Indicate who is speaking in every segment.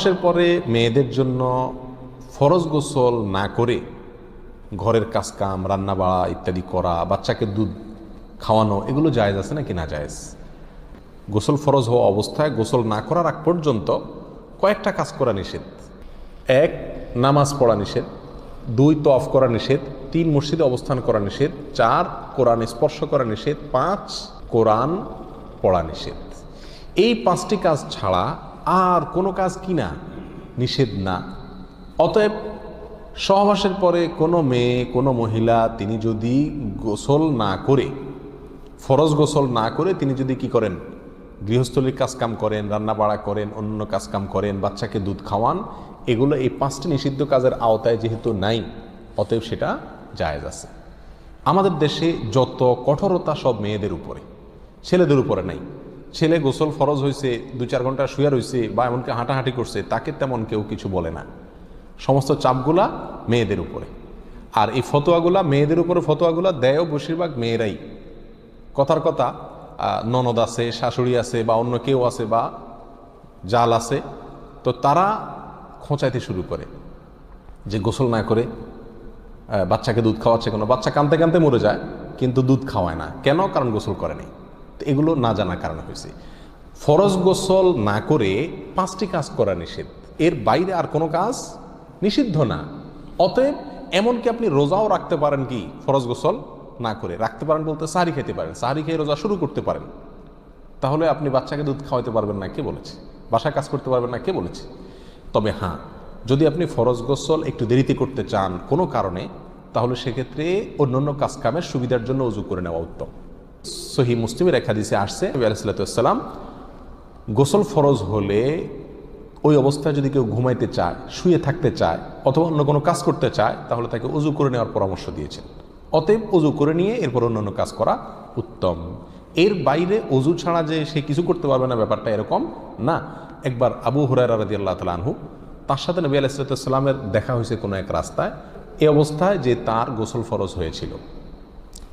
Speaker 1: সহবাসের পরে মেয়েদের জন্য ফরজ গোসল না করে ঘরের কাজকাম, রান্না বাড়া ইত্যাদি করা, বাচ্চাকে দুধ খাওয়ানো, এগুলো জায়েজ আছে নাকি না জায়েজ? গোসল ফরজ হওয়া অবস্থায় গোসল না করার আগ পর্যন্ত কয়েকটা কাজ করা নিষেধ। 1, নামাজ পড়া নিষেধ। 2, তওয়াফ করা নিষেধ। 3, মসজিদে অবস্থান করা নিষেধ। 4, কোরআন স্পর্শ করা নিষেধ। 5, কোরআন পড়া নিষেধ। এই 5টি কাজ ছাড়া আর কোনো কাজ কিনা নিষেধ না। অতএব সহবাসের পরে কোনো মেয়ে, কোনো মহিলা তিনি যদি গোসল না করে, ফরজ গোসল না করে তিনি যদি কি করেন, গৃহস্থলীর কাজকাম করেন, রান্না বাড়া করেন, অন্য কাজকাম করেন, বাচ্চাকে দুধ খাওয়ান, এগুলো এই 5টি নিষিদ্ধ কাজের আওতায় যেহেতু নাই, অতএব সেটা জায়েজ আছে। আমাদের দেশে যত কঠোরতা সব মেয়েদের উপরে, ছেলেদের উপরে নাই। ছেলে গোসল ফরজ হয়েছে, 2-4 ঘন্টা শুয়ে রয়েছে বা এমনকি হাঁটাহাঁটি করছে, তাকে তেমন কেউ কিছু বলে না। সমস্ত চাপগুলা মেয়েদের উপরে। আর এই ফতোয়াগুলা মেয়েদের উপরে, ফতোয়াগুলা দেয়ও বেশিরভাগ মেয়েরাই। কথার কথা, ননদ আছে, শাশুড়ি আছে বা অন্য কেউ আছে বা জাল আছে, তো তারা খোঁচাইতে শুরু করে যে গোসল না করে বাচ্চাকে দুধ খাওয়াচ্ছে। কোনো বাচ্চা কাঁদতে কাঁদতে মরে যায় কিন্তু দুধ খাওয়ায় না, কেন? কারণ গোসল করে নাই। তো এগুলো না জানার কারণে হয়েছে। ফরজ গোসল না করে 5টি কাজ করা নিষেধ, এর বাইরে আর কোনো কাজ নিষিদ্ধ না। অতএব এমনকি আপনি রোজাও রাখতে পারেন, কি ফরজ গোসল না করে রাখতে পারেন বলতে সাহারি খেতে পারেন, সাহারি খেয়ে রোজা শুরু করতে পারেন। তাহলে আপনি বাচ্চাকে দুধ খাওয়াতে পারবেন না, কে বলেছে? বাসায় কাজ করতে পারবেন না, কে বলেছে? তবে হ্যাঁ, যদি আপনি ফরজ গোসল একটু দেরিতে করতে চান কোনো কারণে, তাহলে সেক্ষেত্রে অন্যান্য কাজকামের সুবিধার জন্য ওযু করে নেওয়া উত্তম। সহিহ মুসলিমের এক হাদিসে আসছে, নবী আলাইহিস সালাতু ওয়াস সালাম গোসল ফরজ হলে ওই অবস্থায় যদি কেউ ঘুমাইতে চায়, শুয়ে থাকতে চায় অথবা অন্য কোনো কাজ করতে চায়, তাহলে তাকে ওযু করে নেওয়ার পরামর্শ দিয়েছেন। অতএব ওযু করে নিয়ে এরপর অন্যান্য কাজ করা উত্তম। এর বাইরে ওযু ছাড়া যে সে কিছু করতে পারবে না, ব্যাপারটা এরকম না। একবার আবু হুরায়রা রাদিয়াল্লাহু তাআলা আনহু, তার সাথে নবী আলাইহিস সালাতু ওয়াস সালামের দেখা হয়েছে কোনো এক রাস্তায়, এই অবস্থায় যে তার গোসল ফরজ হয়েছিল।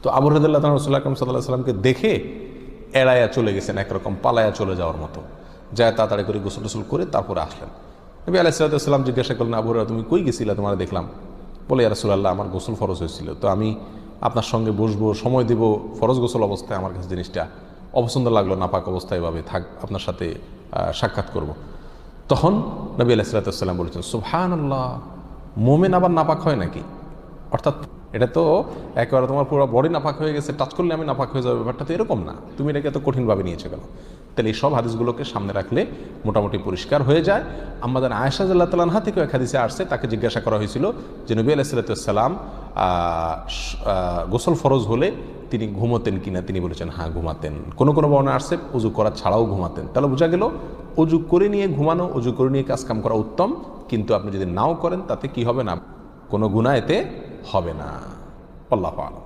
Speaker 1: তো আবু হুরায়রা রাদিয়াল্লাহু তাআলা রাসূলুল্লাহ সাল্লাল্লাহু আলাইহি ওয়াসাল্লামকে দেখে এড়াইয়া চলে গেছেন, একরকম পালায়া চলে যাওয়ার মতো, যায় তাড়াতাড়ি করে গোসল টোসল করে তারপরে আসলেন। নবী আলাইহিস সালাতু ওয়াস সালাম জিজ্ঞাসা করলেন, আবু হুরায়রা তুমি কই গেছিলা, তোমার দেখলাম? বলে, ইয়া রাসূলুল্লাহ, আমার গোসল ফরজ হয়েছিল, তো আমি আপনার সঙ্গে বসবো, সময় দেব, ফরজ গোসল অবস্থায় আমার কাছে জিনিসটা অপছন্দ লাগলো, নাপাক অবস্থায় এভাবে থাক, আপনার সাথে সাক্ষাৎ করব। তখন নবী আলাইহিস সালাতু ওয়াস সালাম বলেছেন, সুবহানাল্লাহ, মোমেন আবার নাপাক হয় নাকি? অর্থাৎ এটা তো একেবারে তোমার পুরো বডি নাপাক হয়ে গেছে, টাচ করলে আমি নাপাক হয়ে যাবে, ব্যাপারটা তো এরকম না, তুমি এটাকে এত কঠিনভাবে নিয়েছো কেন? তাহলে এই সব হাদিসগুলোকে সামনে রাখলে মোটামুটি পরিষ্কার হয়ে যায়। আমাদের আয়েশা রাদিয়াল্লাহু তাআলা আনহা থেকে এক হাদিসে আসছে, তাকে জিজ্ঞাসা করা হয়েছিল যে নবী আলাইহিস সালাতু ওয়াস সালাম গোসল ফরজ হলে তিনি ঘুমোতেন কিনা? তিনি বলেছেন হ্যাঁ ঘুমাতেন। কোনো কোনো বর্ণনা আসছে ওযু করা ছাড়াও ঘুমাতেন। তাহলে বোঝা গেল ওযু করে নিয়ে ঘুমানো, ওযু করে নিয়ে কাজকাম করা উত্তম, কিন্তু আপনি যদি নাও করেন তাতে কি হবে না, কোনো গুনাহ এতে হবে না। আল্লাহু আ'লাম।